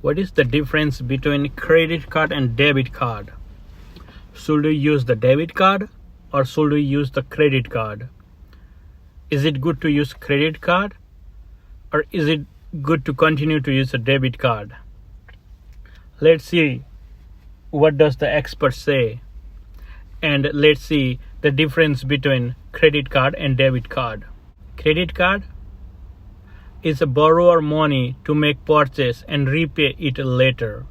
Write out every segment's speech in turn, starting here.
What is the difference between credit card and debit card? Should we use the debit card or should we use the credit card? Is it good to use credit card or is it good to continue to use a debit card? Let's see what does the expert say, and let's see the difference between credit card and debit card. Credit card is a borrower money to make purchase and repay it later.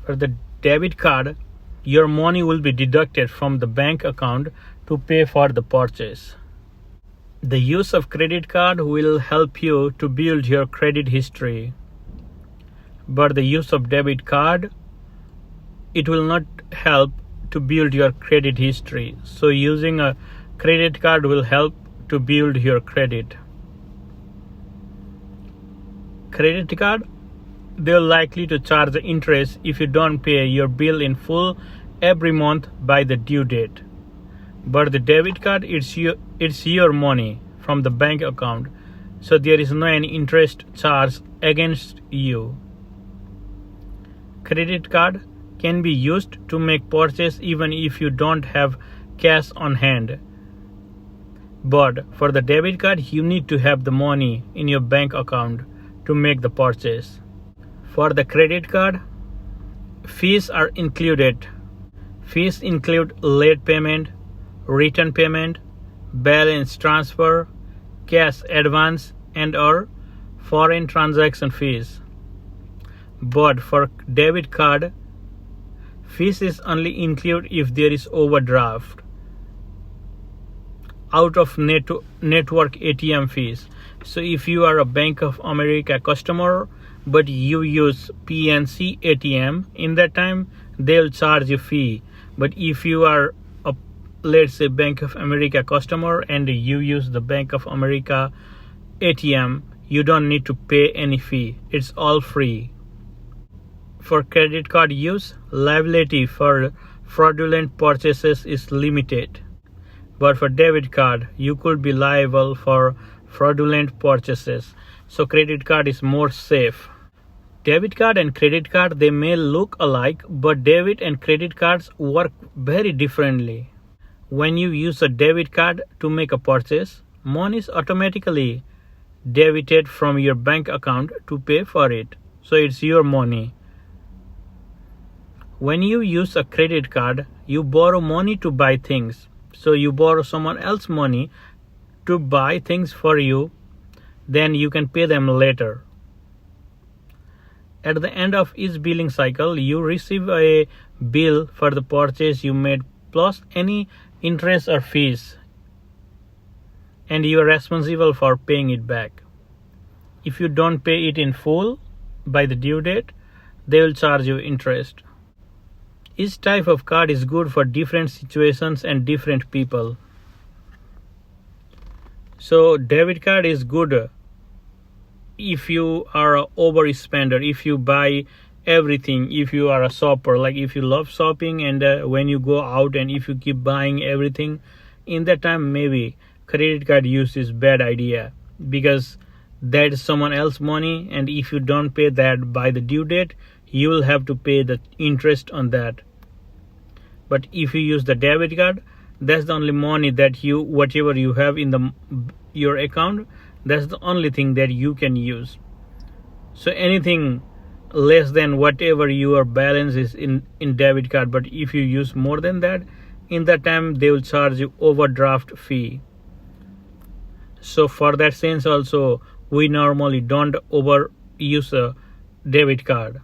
For the debit card, your money will be deducted from the bank account to pay for the purchase. The use of credit card will help you to build your credit history, but the use of debit card, it will not help to build your credit history. So using a credit card will help to build your credit. Credit card, they're likely to charge the interest if you don't pay your bill in full every month by the due date. But the debit card, it's your money from the bank account, so there is no any interest charge against you. Credit card can be used to make purchase even if you don't have cash on hand. But for the debit card, you need to have the money in your bank account to make the purchase. For the credit card, fees are included. Fees include late payment, return payment, balance transfer, cash advance, and or foreign transaction fees. But for debit card, fees is only included if there is overdraft, out of network ATM fees. So if you are a Bank of America customer but you use PNC ATM, in that time they'll charge you fee. But if you are a, let's say, Bank of America customer and you use the Bank of America ATM, you don't need to pay any fee. It's all free. For credit card use, liability for fraudulent purchases is limited. But for debit card, you could be liable for fraudulent purchases. So credit card is more safe. Debit card and credit card, they may look alike, but debit and credit cards work very differently. When you use a debit card to make a purchase, money is automatically debited from your bank account to pay for it. So it's your money. When you use a credit card, you borrow money to buy things. So you borrow someone else's money to buy things for you, then you can pay them later. At the end of each billing cycle, you receive a bill for the purchase you made plus any interest or fees, and you are responsible for paying it back. If you don't pay it in full by the due date, they will charge you interest. Each type of card is good for different situations and different people. So debit card is good if you are an overspender, if you buy everything, if you are a shopper, like if you love shopping and when you go out and if you keep buying everything, in that time maybe credit card use is bad idea, because that is someone else's money, and if you don't pay that by the due date, you will have to pay the interest on that. But if you use the debit card, that's the only money that you, whatever you have in your account, that's the only thing that you can use. So anything less than whatever your balance is in debit card, but if you use more than that, in that time they will charge you overdraft fee. So for that sense also, we normally don't overuse a debit card.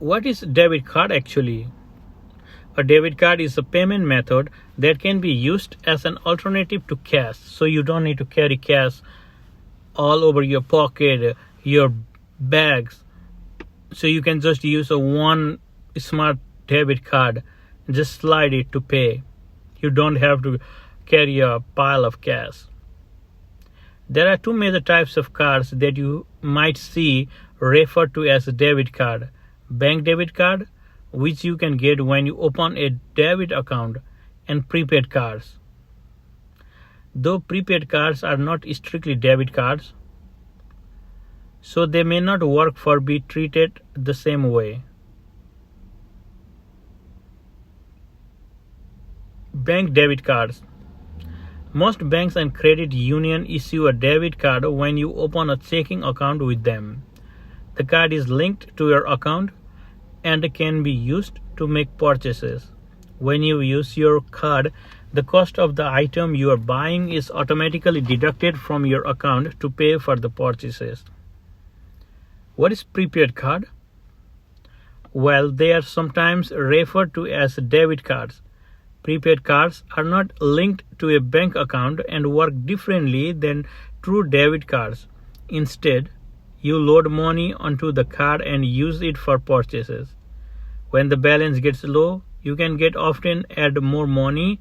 What is debit card actually? A debit card is a payment method that can be used as an alternative to cash. So you don't need to carry cash all over your pocket, your bags. So you can just use a one smart debit card, just slide it to pay. You don't have to carry a pile of cash. There are two major types of cards that you might see referred to as a debit card. Bank debit card, which you can get when you open a debit account, and prepaid cards. Though prepaid cards are not strictly debit cards, so they may not work for be treated the same way. Bank debit cards. Most banks and credit union issue a debit card when you open a checking account with them. The card is linked to your account and can be used to make purchases. When you use your card, the cost of the item you are buying is automatically deducted from your account to pay for the purchases. What is prepaid card? Well, they are sometimes referred to as debit cards. Prepaid cards are not linked to a bank account and work differently than true debit cards. Instead, you load money onto the card and use it for purchases. When the balance gets low, you can often add more money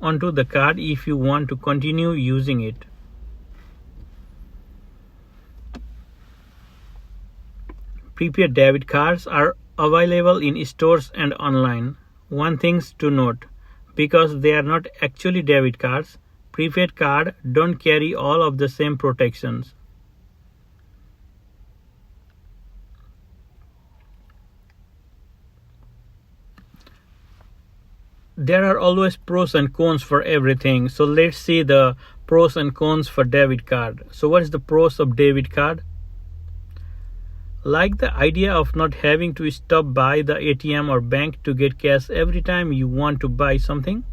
onto the card if you want to continue using it. Prepaid debit cards are available in stores and online. One thing to note, because they are not actually debit cards, prepaid cards don't carry all of the same protections. There are always pros and cons for everything. So let's see the pros and cons for debit card. So what is the pros of debit card? Like the idea of not having to stop by the ATM or bank to get cash every time you want to buy something.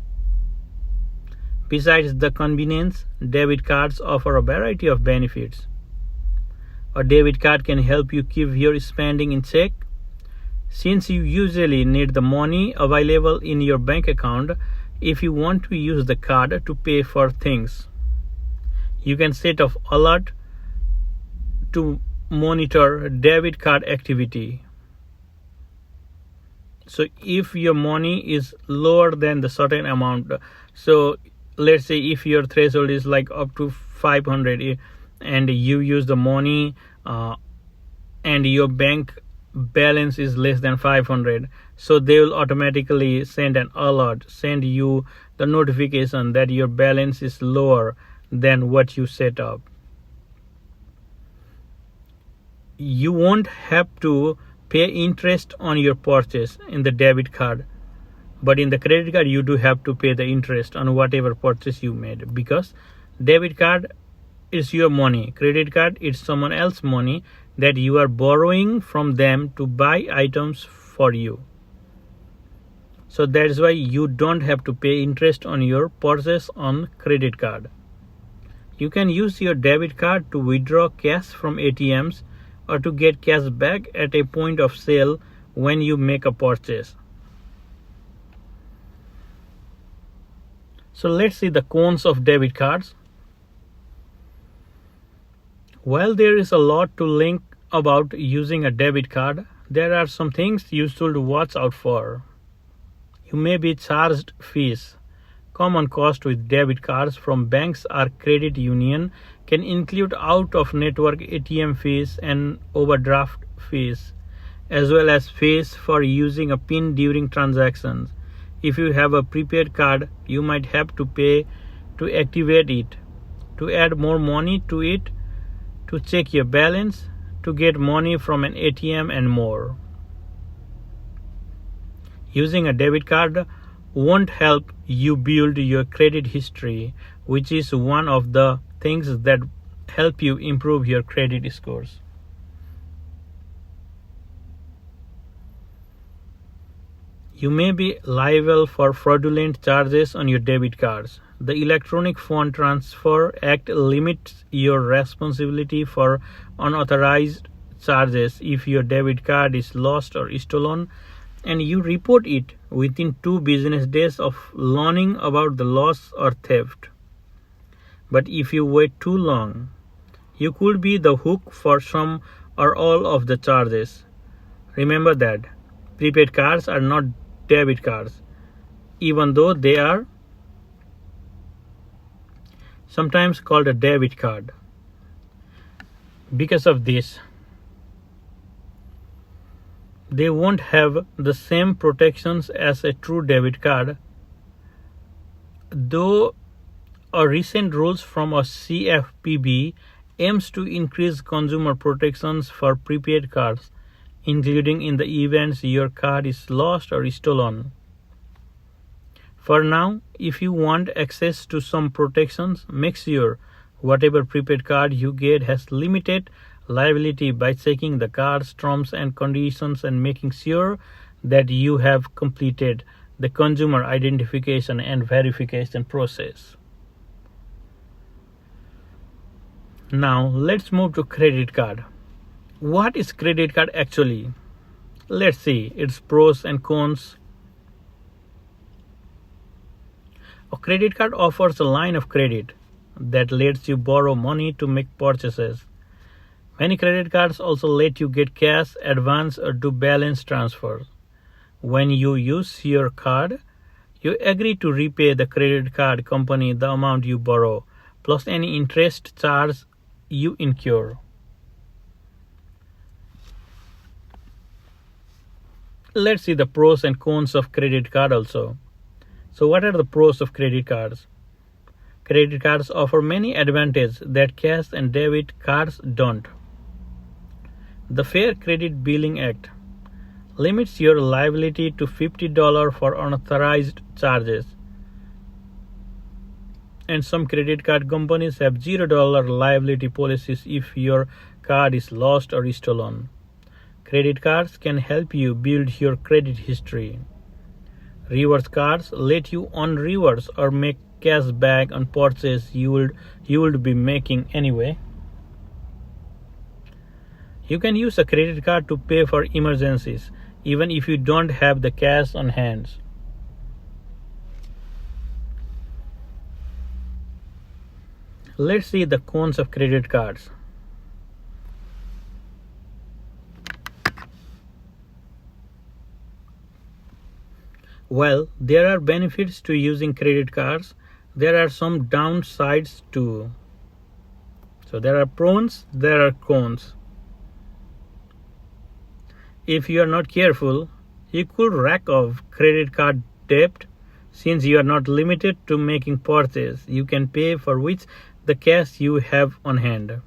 Besides the convenience, debit cards offer a variety of benefits. A debit card can help you keep your spending in check. Since you usually need the money available in your bank account if you want to use the card to pay for things. You can set off alert to monitor debit card activity. So if your money is lower than the certain amount, so let's say if your threshold is like up to 500 and you use the money and your bank balance is less than 500, so they will automatically send an alert, send you the notification that your balance is lower than what you set up. You won't have to pay interest on your purchase in the debit card, but in the credit card you do have to pay the interest on whatever purchase you made, because debit card is your money, credit card is someone else's money that you are borrowing from them to buy items for you. So that is why you don't have to pay interest on your purchase on credit card. You can use your debit card to withdraw cash from ATMs or to get cash back at a point of sale when you make a purchase. So let's see the cons of debit cards. While there is a lot to learn about using a debit card, there are some things you should watch out for. You may be charged fees. Common cost with debit cards from banks or credit union can include out-of-network ATM fees and overdraft fees, as well as fees for using a PIN during transactions. If you have a prepaid card, you might have to pay to activate it, to add more money to it, to check your balance, to get money from an ATM, and more. Using a debit card won't help you build your credit history, which is one of the things that help you improve your credit scores. You may be liable for fraudulent charges on your debit cards. The Electronic Fund Transfer Act limits your responsibility for unauthorized charges if your debit card is lost or stolen, and you report it within 2 business days of learning about the loss or theft. But if you wait too long, you could be the hook for some or all of the charges. Remember that prepaid cards are not debit cards, even though they are sometimes called a debit card. Because of this, they won't have the same protections as a true debit card, though A recent rules from a CFPB aims to increase consumer protections for prepaid cards, including in the events your card is lost or stolen. For now, if you want access to some protections, make sure whatever prepaid card you get has limited liability by checking the card's terms and conditions and making sure that you have completed the consumer identification and verification process. Now let's move to credit card. What is credit card actually? Let's see its pros and cons. A credit card offers a line of credit that lets you borrow money to make purchases. Many credit cards also let you get cash, advance, or do balance transfers. When you use your card, you agree to repay the credit card company the amount you borrow, plus any interest charge you incur. Let's see the pros and cons of credit card also. So what are the pros of credit cards? Credit cards offer many advantages that cash and debit cards don't. The Fair Credit Billing Act limits your liability to $50 for unauthorized charges. And some credit card companies have $0 liability policies if your card is lost or stolen. Credit cards can help you build your credit history. Rewards cards let you earn rewards or make cash back on purchases you would be making anyway. You can use a credit card to pay for emergencies, even if you don't have the cash on hand. Let's see the cons of credit cards. While there are benefits to using credit cards, there are some downsides too. So there are pros, there are cons. If you are not careful, you could rack up credit card debt. Since you are not limited to making purchases, you can pay for which the cash you have on hand.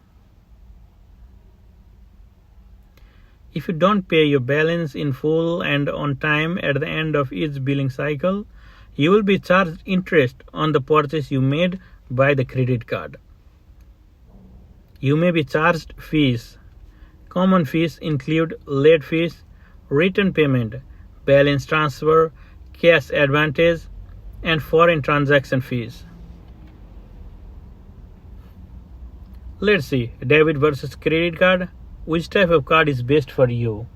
If you don't pay your balance in full and on time at the end of each billing cycle, you will be charged interest on the purchase you made by the credit card. You may be charged fees. Common fees include late fees, return payment, balance transfer, cash advantage, and foreign transaction fees. Let's see, debit versus credit card. Which type of card is best for you?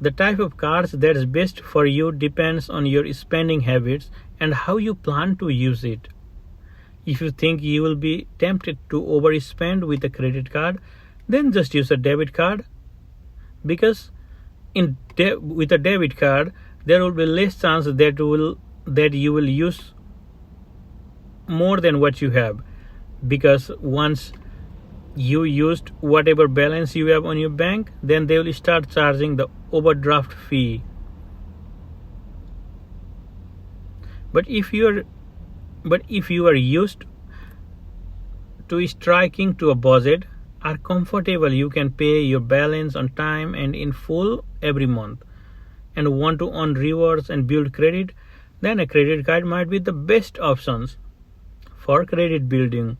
The type of cards that is best for you depends on your spending habits and how you plan to use it. If you think you will be tempted to overspend with a credit card, then just use a debit card. Because with a debit card, there will be less chance that you will use more than what you have. Because once you used whatever balance you have on your bank, then they will start charging the overdraft fee. But if you are used to striking to a budget, are comfortable you can pay your balance on time and in full every month, and want to earn rewards and build credit, then a credit card might be the best options for credit building.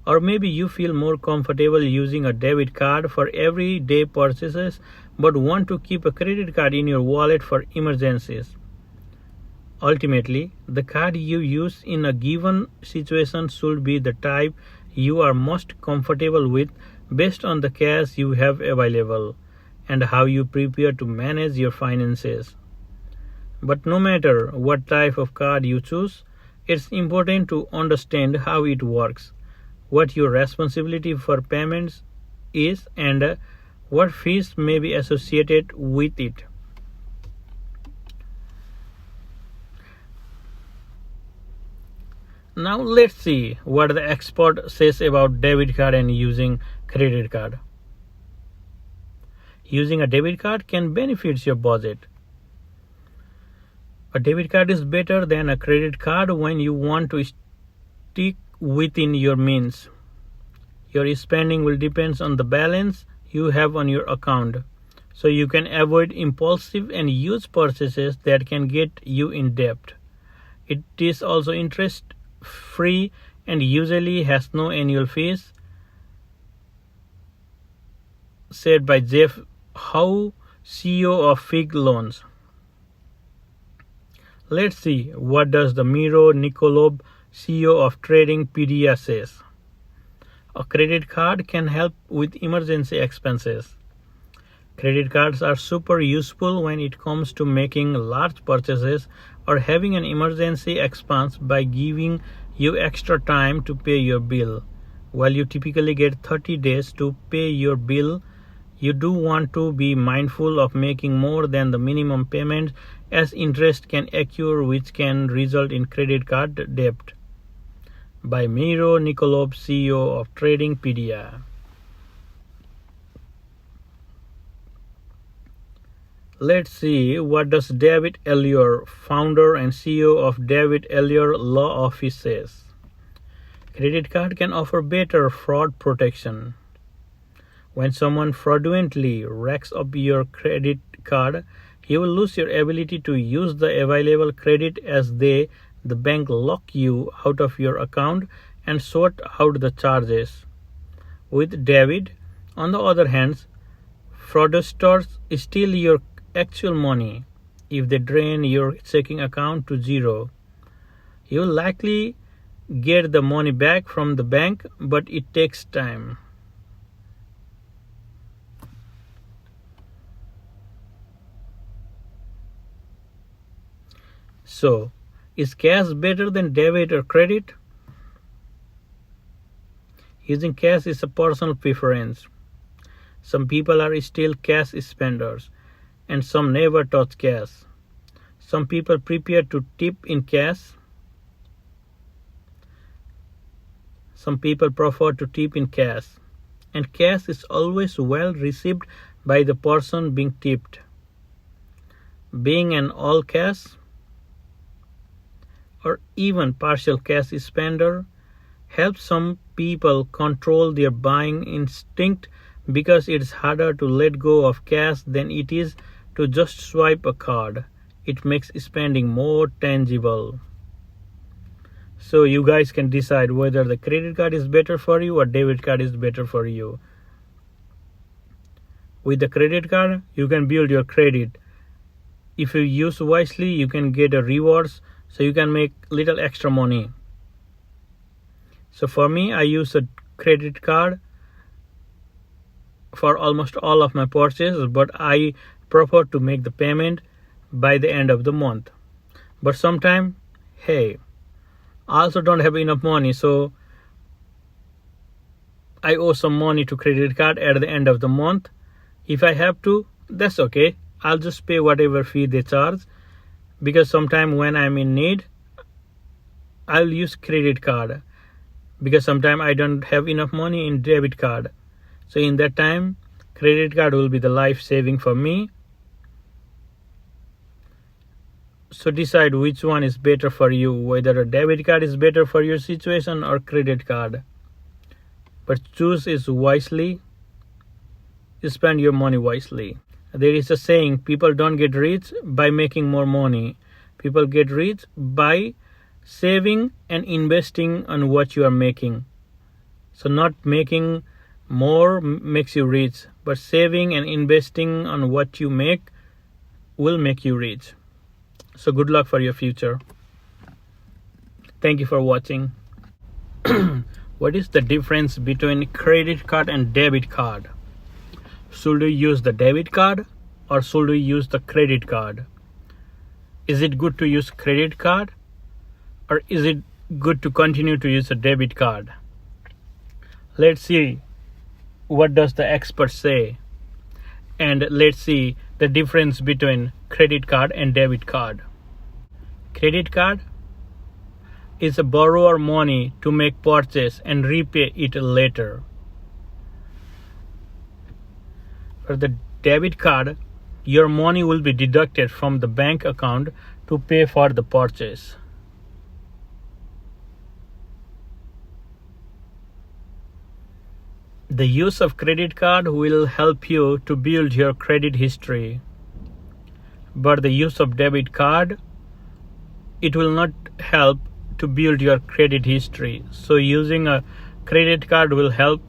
Or maybe you feel more comfortable using a debit card for everyday purchases but want to keep a credit card in your wallet for emergencies. Ultimately, the card you use in a given situation should be the type you are most comfortable with based on the cash you have available and how you prepare to manage your finances. But no matter what type of card you choose, it's important to understand how it works, what your responsibility for payments is, and what fees may be associated with it. Now let's see what the expert says about debit card and using credit card. Using a debit card can benefit your budget. A debit card is better than a credit card when you want to stick within your means. Your spending will depend on the balance you have on your account, so you can avoid impulsive and huge purchases that can get you in debt. It is also interest free and usually has no annual fees, said by Jeff Howe, CEO of Fig Loans. Let's see what does the Miro Nikolov, CEO of Tradingpedia, says. A credit card can help with emergency expenses. Credit cards are super useful when it comes to making large purchases or having an emergency expense by giving you extra time to pay your bill. While you typically get 30 days to pay your bill, you do want to be mindful of making more than the minimum payment, as interest can accrue, which can result in credit card debt. By Miro Nikolov, CEO of Tradingpedia. Let's see what does David Elliott, founder and CEO of David Elliott Law Office, says. Credit card can offer better fraud protection. When someone fraudulently racks up your credit card, you will lose your ability to use the available credit as the bank lock you out of your account and sort out the charges. With David, on the other hand, fraudsters steal your actual money. If they drain your checking account to zero, you will likely get the money back from the bank, but it takes time. So, is cash better than debit or credit? Using cash is a personal preference. Some people are still cash spenders, and some never touch cash. Some people prefer to tip in cash. Some people prefer to tip in cash, and cash is always well received by the person being tipped. Being an all cash or even partial cash spender helps some people control their buying instinct, because it's harder to let go of cash than it is to just swipe a card. It makes spending more tangible. So you guys can decide whether the credit card is better for you or debit card is better for you. With the credit card, you can build your credit. If you use wisely, you can get a rewards, so you can make little extra money. So for me, I use a credit card for almost all of my purchases, but I prefer to make the payment by the end of the month. But sometimes, hey, I also don't have enough money, so I owe some money to credit card at the end of the month. If I have to, that's okay. I'll just pay whatever fee they charge, because sometimes when I'm in need, I'll use credit card, because sometimes I don't have enough money in debit card. So in that time, credit card will be the life saving for me. So decide which one is better for you, whether a debit card is better for your situation or credit card. But choose it wisely. Spend your money wisely. There is a saying, people don't get rich by making more money. People get rich by saving and investing on what you are making. So not making more makes you rich, but saving and investing on what you make will make you rich. So good luck for your future. Thank you for watching. What is the difference between credit card and debit card? Should we use the debit card or should we use the credit card? Is it good to use credit card or is it good to continue to use a debit card? Let's see what does the experts say, and let's see the difference between credit card and debit card. Credit card is a borrower money to make purchase and repay it later. For the debit card, your money will be deducted from the bank account to pay for the purchase. The use of credit card will help you to build your credit history, but the use of debit card, it will not help to build your credit history. So using a credit card will help